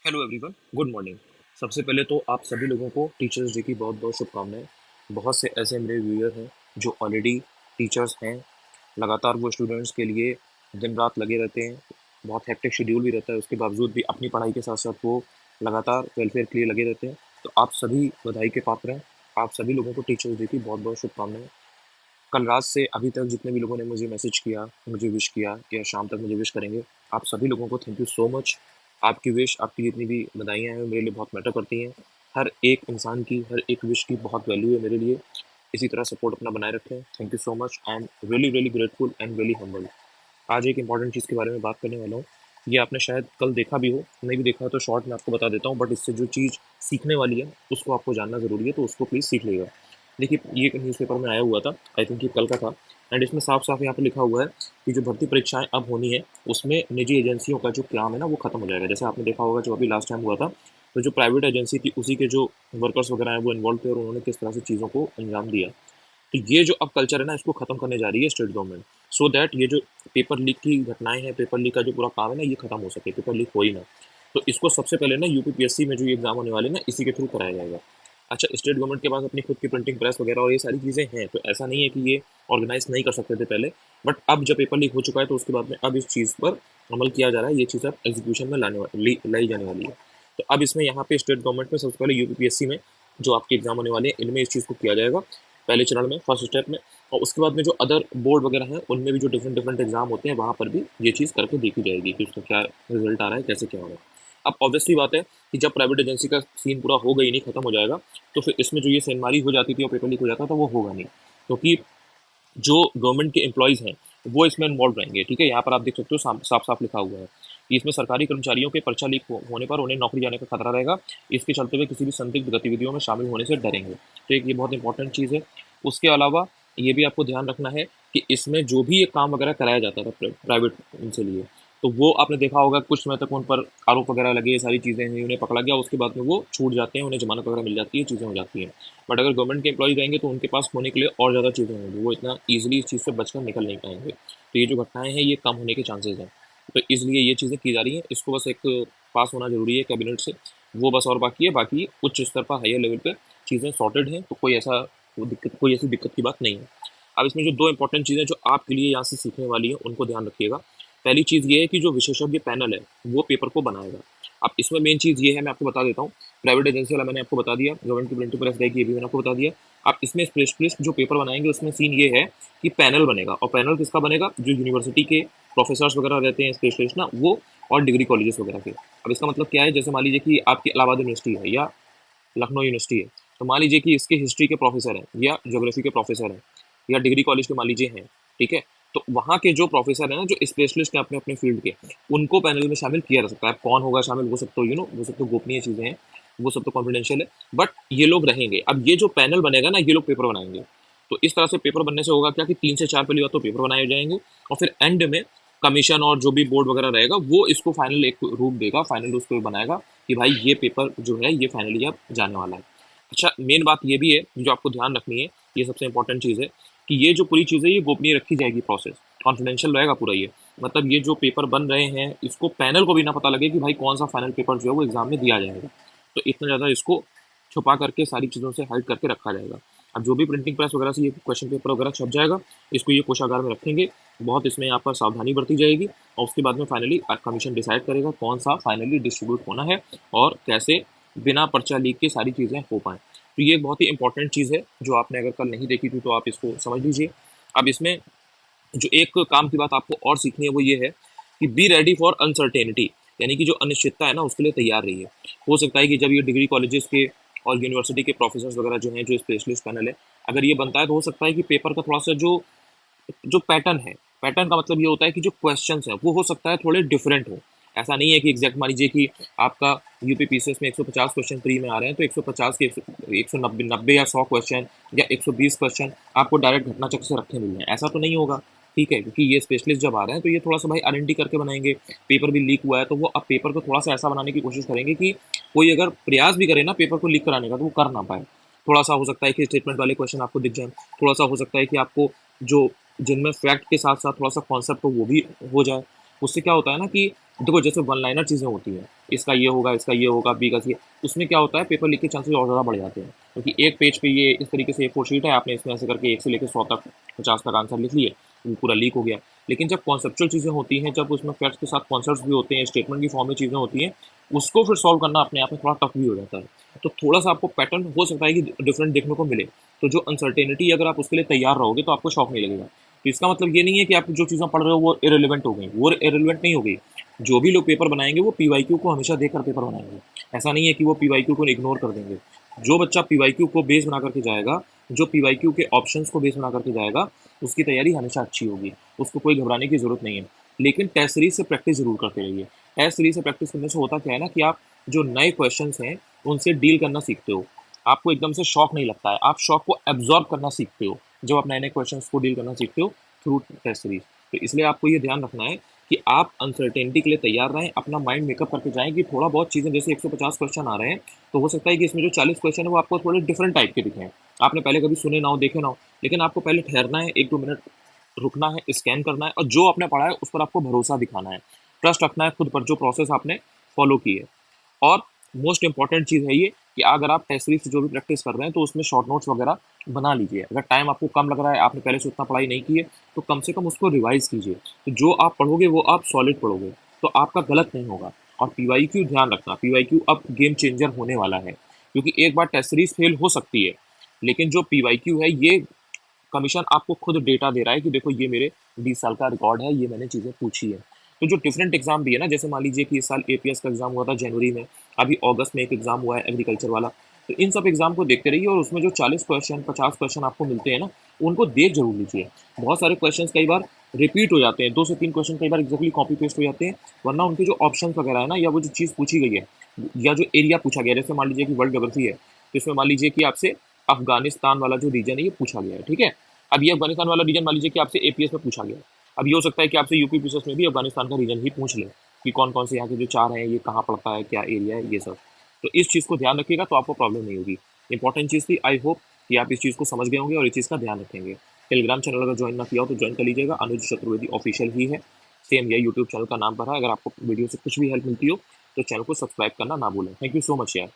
Hello everyone, good morning. सबसे पहले तो आप सभी लोगों को टीचर्स डे की बहुत बहुत शुभकामनाएं। बहुत से ऐसे मेरे व्यूअर हैं जो ऑलरेडी टीचर्स हैं। लगातार वो स्टूडेंट्स के लिए दिन रात लगे रहते हैं। बहुत हेक्टिक शेड्यूल भी रहता है, उसके बावजूद भी अपनी पढ़ाई के साथ साथ वो लगातार वेलफेयर के लिए लगे रहते हैं। तो आप सभी बधाई के पात्र हैं। आप सभी लोगों को टीचर्स डे की बहुत बहुत शुभकामनाएं। कल रात से अभी तक जितने भी लोगों ने मुझे मैसेज किया, मुझे विश किया या शाम तक मुझे विश करेंगे, आप सभी लोगों को थैंक यू सो मच। आपकी विश, आपकी जितनी भी बधाइयाँ हैं मेरे लिए बहुत मैटर करती हैं। हर एक इंसान की, हर एक विश की बहुत वैल्यू है मेरे लिए। इसी तरह सपोर्ट अपना बनाए रखें। Thank you so much. I am really really grateful and really humble. आज एक इंपॉर्टेंट चीज़ के बारे में बात करने वाला हूँ। ये आपने शायद कल देखा भी हो, नहीं भी देखा हो तो शॉर्ट में आपको बता देता हूँ, बट इससे जो चीज़ सीखने वाली है उसको आपको जानना ज़रूरी है, तो उसको प्लीज़ सीख लीजिएगा। देखिए, ये एक न्यूज़पेपर में आया हुआ था, आई थिंक ये कल का था। एंड इसमें साफ साफ यहाँ पे लिखा हुआ है कि जो भर्ती परीक्षाएं अब होनी है उसमें निजी एजेंसियों का जो काम है ना वो खत्म हो जाएगा। जैसे आपने देखा होगा जो अभी लास्ट टाइम हुआ था, तो जो प्राइवेट एजेंसी थी उसी के जो वर्कर्स वगैरह हैं वो इन्वॉल्व थे और उन्होंने किस तरह से चीज़ों को अंजाम दिया। तो ये जो अब कल्चर है ना इसको खत्म करने जा रही है स्टेट गवर्नमेंट, सो दैट ये जो पेपर लीक की घटनाएं हैं, पेपर लीक का जो पूरा काम है ना ये खत्म हो सके, पेपर लीक हो ही ना। तो इसको सबसे पहले ना यूपीपीएससी में जो ये एग्जाम होने वाले ना इसी के थ्रू कराया जाएगा। अच्छा, स्टेट गवर्नमेंट के पास अपनी खुद की प्रिंटिंग प्रेस वगैरह और ये सारी चीज़ें हैं, तो ऐसा नहीं है कि ये ऑर्गेनाइज नहीं कर सकते थे पहले। बट अब जब पेपर लीक हो चुका है तो उसके बाद में अब इस चीज़ पर अमल किया जा रहा है, ये चीज़ अब एग्जीक्यूशन में लाई जाने वाली है। तो अब इसमें यहाँ पे स्टेट गवर्नमेंट में सबसे पहले यूपीपीएससी में जो आपके एग्जाम होने वाले हैं इनमें इस चीज़ को किया जाएगा पहले चरण में, फर्स्ट स्टेप में। और उसके बाद में जो अदर बोर्ड वगैरह हैं उनमें भी जो डिफरेंट डिफरेंट एग्जाम होते हैं वहाँ पर भी ये चीज़ करके देखी जाएगी कि उसका क्या रिजल्ट आ रहा है, कैसे क्या हो रहा है। अब ऑब्वियसली बात है कि जब प्राइवेट एजेंसी का सीन पूरा होगा ही नहीं, खत्म हो जाएगा, तो फिर इसमें जो ये सेंधमारी हो जाती थी और पेपर लीक हो जाता था वो होगा नहीं, क्योंकि जो गवर्नमेंट के एम्प्लॉयज़ हैं वो इसमें इन्वॉल्व रहेंगे। ठीक है, यहाँ पर आप देख सकते हो साफ साफ लिखा हुआ है कि इसमें सरकारी कर्मचारियों के पर्चा लीक होने पर उन्हें नौकरी जाने का खतरा रहेगा। इसके चलते हुए किसी भी संदिग्ध गतिविधियों में शामिल होने से डरेंगे। तो एक ये बहुत इंपॉर्टेंट चीज़ है। उसके अलावा ये भी आपको ध्यान रखना है कि इसमें जो भी ये काम वगैरह कराया जाता था प्राइवेट इनसे लिए, तो वो आपने देखा होगा कुछ समय तक उन पर आरोप वगैरह लगे, ये सारी चीज़ें हैं, उन्हें पकड़ा गया, उसके बाद में वो छूट जाते हैं, उन्हें जमानत वगैरह मिल जाती है, चीज़ें हो जाती हैं। बट अगर गवर्नमेंट के एम्प्लॉय रहेंगे तो उनके पास होने के लिए और ज़्यादा चीज़ें होंगी, वो इतना ईजिली इस चीज़ से बचकर निकल नहीं पाएंगे। तो ये जो घटनाएं हैं ये कम होने के चांसेस हैं। तो इसलिए ये चीज़ें की जा रही हैं, इसको बस एक पास होना जरूरी है कैबिनेट से, वो बस और बाकी है। बाकी उच्च स्तर पर हायर लेवल पर चीज़ें सॉर्टेड हैं, तो कोई ऐसी दिक्कत की बात नहीं है। अब इसमें जो दो इंपॉर्टेंट चीज़ें जो आपके लिए यहाँ से सीखने वाली है उनको ध्यान रखिएगा। पहली चीज़ ये है कि जो विशेषज्ञ पैनल है वो पेपर को बनाएगा। अब इसमें मेन चीज़ ये है, मैं आपको बता देता हूँ। प्राइवेट एजेंसी वाला मैंने आपको बता दिया, गवर्नमेंट की प्रिंटिंग प्रेस रहेगी ये भी मैंने आपको बता दिया। अब इसमें स्पेशलिस्ट जो पेपर बनाएंगे उसमें सीन ये है कि पैनल बनेगा, और पैनल किसका बनेगा, जो यूनिवर्सिटी के प्रोफेसर्स वगैरह रहते हैं स्पेशलिस्ट ना वो, और डिग्री कॉलेजेस वगैरह के। अब इसका मतलब क्या है, जैसे मान लीजिए कि आपकी इलाहाबाद यूनिवर्सिटी है या लखनऊ यूनिवर्सिटी है, तो मान लीजिए कि इसके हिस्ट्री के प्रोफेसर हैं या ज्योग्राफी के प्रोफेसर हैं या डिग्री कॉलेज के मान लीजिए हैं। ठीक है, तो वहाँ के जो प्रोफेसर हैं ना, जो स्पेशलिस्ट हैं अपने अपने फील्ड के, उनको पैनल में शामिल किया जा सकता है। कौन होगा शामिल, वो सब तो वो सब तो गोपनीय चीज़ें हैं, वो सब तो कॉन्फिडेंशियल है, बट ये लोग रहेंगे। अब ये जो पैनल बनेगा ना ये लोग पेपर बनाएंगे। तो इस तरह से पेपर बनने से होगा क्या कि 3 से 4 पहली बार तो पेपर बनाए जाएंगे, और फिर एंड में कमीशन और जो भी बोर्ड वगैरह रहेगा वो इसको फाइनल एक रूप देगा, फाइनल उसको बनाएगा कि भाई ये पेपर जो है ये फाइनली अब जाने वाला है। अच्छा, मेन बात ये भी है जो आपको ध्यान रखनी है, ये सबसे इंपॉर्टेंट चीज़ है कि ये जो पूरी चीज़ है ये गोपनीय रखी जाएगी, प्रोसेस कॉन्फिडेंशियल रहेगा पूरा ये। मतलब ये जो पेपर बन रहे हैं इसको पैनल को भी ना पता लगे कि भाई कौन सा फाइनल पेपर जो है वो एग्जाम में दिया जाएगा। तो इतना ज़्यादा इसको छुपा करके सारी चीज़ों से हाइड करके रखा जाएगा। अब जो भी प्रिंटिंग प्रेस वगैरह से ये क्वेश्चन पेपर वगैरह छप जाएगा, इसको ये कोषागार में रखेंगे। बहुत इसमें यहाँ पर सावधानी बरती जाएगी, और उसके बाद में फाइनली कमीशन डिसाइड करेगा कौन सा फाइनली डिस्ट्रीब्यूट होना है और कैसे बिना पर्चा लीक के सारी चीज़ें हो पाएँ। तो ये एक बहुत ही इंपॉर्टेंट चीज़ है जो आपने अगर कल नहीं देखी थी तो आप इसको समझ लीजिए। अब इसमें जो एक काम की बात आपको और सीखनी है वो ये है कि बी रेडी फॉर अनसर्टेनिटी, यानी कि जो अनिश्चितता है ना उसके लिए तैयार रहिए। हो सकता है कि जब ये डिग्री कॉलेजेस के और यूनिवर्सिटी के प्रोफेसर वगैरह जो हैं, जो स्पेशलिस्ट पैनल है, अगर ये बनता है तो हो सकता है कि पेपर का थोड़ा सा जो जो पैटर्न है, पैटर्न का मतलब ये होता है कि जो क्वेश्चंस है वो हो सकता है थोड़े डिफरेंट हो। ऐसा नहीं है कि एग्जैक्ट मान लीजिए कि आपका यूपीपीसीएस में 150 क्वेश्चन प्री में आ रहे हैं तो 150 के 190 90 या 100 क्वेश्चन या 120 क्वेश्चन आपको डायरेक्ट घटना चक्र से रखे मिल रहे हैं, ऐसा तो नहीं होगा। ठीक है, क्योंकि ये स्पेशलिस्ट जब आ रहे हैं तो ये थोड़ा सा भाई आरएनडी करके बनाएंगे। पेपर भी लीक हुआ है तो वो अब पेपर को थोड़ा सा ऐसा बनाने की कोशिश करेंगे कि कोई अगर प्रयास भी करे ना पेपर को लीक कराने का तो वो कर ना पाए। थोड़ा सा हो सकता है कि स्टेटमेंट वाले क्वेश्चन आपको दिख जाए, थोड़ा सा हो सकता है कि आपको जो जिनमें फैक्ट के साथ साथ थोड़ा सा कॉन्सेप्ट हो वो भी हो जाए। उससे क्या होता है ना कि देखो, जैसे वन लाइनर चीज़ें होती हैं इसका ये होगा, इसका ये होगा, बी का सी। उसमें क्या होता है, पेपर लीक के चांसेस और ज़्यादा बढ़ जाते हैं, क्योंकि एक पेज पे ये इस तरीके से A4 शीट है, आपने इसमें ऐसे करके 1 से लेकर 100 तक 50 तक आंसर लिख लिए, वो पूरा लीक हो गया। लेकिन जब कॉन्सेप्चुअल चीज़ें होती हैं, जब उसमें फैक्ट्स के साथ कॉन्सेप्ट्स भी होते हैं, स्टेटमेंट की फॉर्म में चीज़ें होती हैं, उसको फिर सॉल्व करना अपने आप में थोड़ा टफ भी हो जाता है। तो थोड़ा सा आपको पैटर्न हो सकता है कि डिफरेंट देखने को मिले। तो जो अनसर्टेनिटी, अगर आप उसके लिए तैयार रहोगे तो आपको शॉक नहीं लगेगा। तो इसका मतलब ये नहीं है कि आप जो चीज़ें पढ़ रहे हो वो इरेलीवेंट हो गई, वो इरेलीवेंट नहीं हो गई। जो भी लोग पेपर बनाएंगे वो पीवाईक्यू को हमेशा देखकर पेपर बनाएंगे। ऐसा नहीं है कि वो पीवाईक्यू को इग्नोर कर देंगे। जो बच्चा पीवाईक्यू को बेस बना करके जाएगा, जो पीवाईक्यू के ऑप्शंस को बेस बना करके जाएगा, उसकी तैयारी हमेशा अच्छी होगी, उसको कोई घबराने की जरूरत नहीं है। लेकिन टेस्ट सीरीज से प्रैक्टिस जरूर करते रहिए। टेस्ट सीरीज से प्रैक्टिस करने से होता क्या है ना, कि आप जो नए क्वेश्चन हैं उनसे डील करना सीखते हो। आपको एकदम से शॉक नहीं लगता है, आप शॉक को एब्जॉर्ब करना सीखते हो जब आप नए नए क्वेश्चन को डील करना सीखते हो थ्रू टेस्ट सीरीज। तो इसलिए आपको ये ध्यान रखना है कि आप अनसर्टेनिटी के लिए तैयार रहें, अपना माइंड मेकअप करके जाएं कि थोड़ा बहुत चीज़ें, जैसे 150 क्वेश्चन आ रहे हैं, तो हो सकता है कि इसमें जो 40 क्वेश्चन है वो आपको थोड़े डिफरेंट टाइप के दिखें, आपने पहले कभी सुने ना हो, देखे ना हो। लेकिन आपको पहले ठहरना है, 1-2 मिनट रुकना है, स्कैन करना है, और जो आपने पढ़ा है उस पर आपको भरोसा दिखाना है, ट्रस्ट रखना है खुद पर, जो प्रोसेस आपने फॉलो की है। और मोस्ट इंपॉर्टेंट चीज़ है ये कि अगर आप टेस्ट सीरीज से जो भी प्रैक्टिस कर रहे हैं तो उसमें शॉर्ट नोट्स वगैरह बना लीजिए। अगर टाइम आपको कम लग रहा है, आपने पहले से उतना पढ़ाई नहीं की है, तो कम से कम उसको रिवाइज कीजिए। तो जो आप पढ़ोगे वो आप सॉलिड पढ़ोगे, तो आपका गलत नहीं होगा। और पीवाईक्यू ध्यान रखना, पीवाईक्यू अब गेम चेंजर होने वाला है, क्योंकि एक बार टेस्ट सीरीज फेल हो सकती है, लेकिन जो पीवाईक्यू है, ये कमीशन आपको खुद डेटा दे रहा है कि देखो ये मेरे 20 साल का रिकॉर्ड है, ये मैंने चीज़ें पूछी है। तो जो डिफरेंट एग्जाम भी है ना, जैसे मान लीजिए कि इस साल एपीएस का एग्जाम हुआ था जनवरी में, अभी अगस्त में एक एग्जाम हुआ है एग्रीकल्चर वाला। तो इन सब एग्जाम को देखते रहिए, और उसमें जो 40 क्वेश्चन 50 क्वेश्चन आपको मिलते हैं ना, उनको देख जरूर लीजिए। बहुत सारे क्वेश्चन कई बार रिपीट हो जाते हैं, 2 से 3 क्वेश्चन कई बार एक्जैक्टली कॉपी पेस्ट हो जाते हैं, वरना उनके जो ऑप्शन वगैरह है ना, या वो जो चीज़ पूछी गई है, या जो एरिया पूछा गया है, जैसे मान लीजिए कि वर्ल्ड ज्योग्राफी है, तो इसमें मान लीजिए कि आपसे अफगानिस्तान वाला जो रीजन है ये पूछा गया है, ठीक है। अब ये अफगानिस्तान वाला रीजन मान लीजिए कि आपसे एपीएस में पूछा गया। अब ये हो सकता है कि आपसे यूपी पीसीएस में भी अफगानिस्तान का रीजन ही पूछ ले, कि कौन कौन से यहाँ के जो 4 हैं ये कहाँ पड़ता है, क्या एरिया है, ये सब। तो इस चीज़ को ध्यान रखिएगा, तो आपको प्रॉब्लम नहीं होगी। इंपॉर्टेंट चीज़ थी, आई होप कि आप इस चीज़ को समझ गए होंगे और इस चीज़ का ध्यान रखेंगे। टेलीग्राम चैनल अगर ज्वाइन ना किया हो तो ज्वाइन कर लीजिएगा, अनुज चतुर्वेदी ऑफिशियल ही है, सेम यह यूट्यूब चैनल का नाम पर है। अगर आपको वीडियो से कुछ भी हेल्प मिलती हो तो चैनल को सब्सक्राइब करना ना भूलें। थैंक यू सो मच यार।